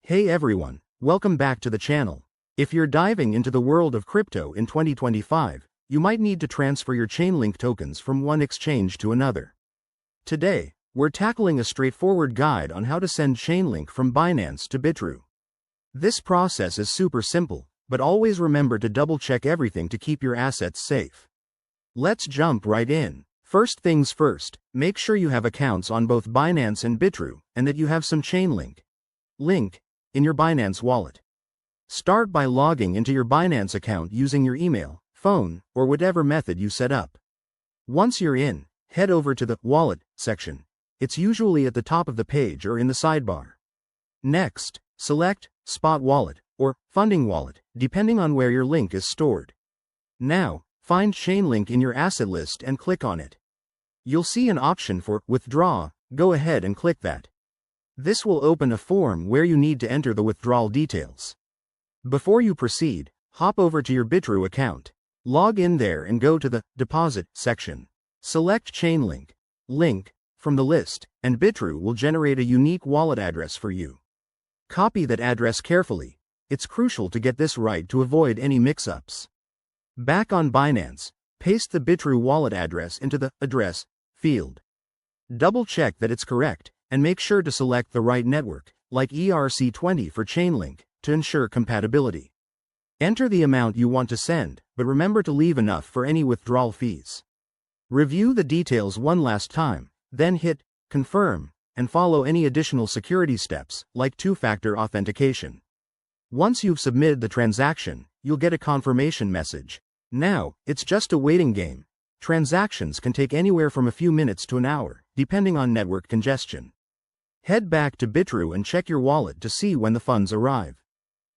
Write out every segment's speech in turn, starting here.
Hey everyone, welcome back to the channel. If you're diving into the world of crypto in 2025, you might need to transfer your Chainlink tokens from one exchange to another. Today, we're tackling a straightforward guide on how to send Chainlink from Binance to Bitrue. This process is super simple, but always remember to double-check everything to keep your assets safe. Let's jump right in. First things first, make sure you have accounts on both Binance and Bitrue, and that you have some Chainlink in your Binance wallet. Start by logging into your Binance account using your email, phone, or whatever method you set up. Once you're in, head over to the Wallet section. It's usually at the top of the page or in the sidebar. Next, select Spot Wallet or Funding Wallet, depending on where your link is stored. Now, find Chainlink in your asset list and click on it. You'll see an option for Withdraw. Go ahead and click that. This will open a form where you need to enter the withdrawal details. Before you proceed, hop over to your Bitrue account. Log in there and go to the Deposit section. Select Chainlink from the list, and Bitrue will generate a unique wallet address for you. Copy that address carefully. It's crucial to get this right to avoid any mix-ups. Back on Binance, paste the Bitrue wallet address into the Address field. Double-check that it's correct, and make sure to select the right network, like ERC20 for Chainlink, to ensure compatibility. Enter the amount you want to send, but remember to leave enough for any withdrawal fees. Review the details one last time, then hit Confirm, and follow any additional security steps, like two-factor authentication. Once you've submitted the transaction, you'll get a confirmation message. Now, it's just a waiting game. Transactions can take anywhere from a few minutes to an hour, depending on network congestion. Head back to Bitrue and check your wallet to see when the funds arrive.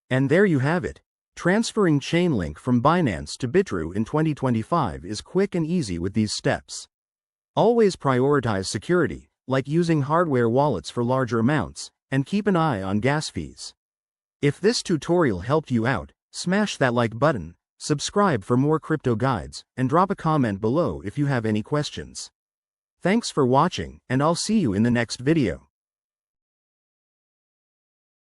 And there you have it. Transferring Chainlink from Binance to Bitrue in 2025 is quick and easy with these steps. Always prioritize security, like using hardware wallets for larger amounts, and keep an eye on gas fees. If this tutorial helped you out, smash that like button, subscribe for more crypto guides, and drop a comment below if you have any questions. Thanks for watching, and I'll see you in the next video.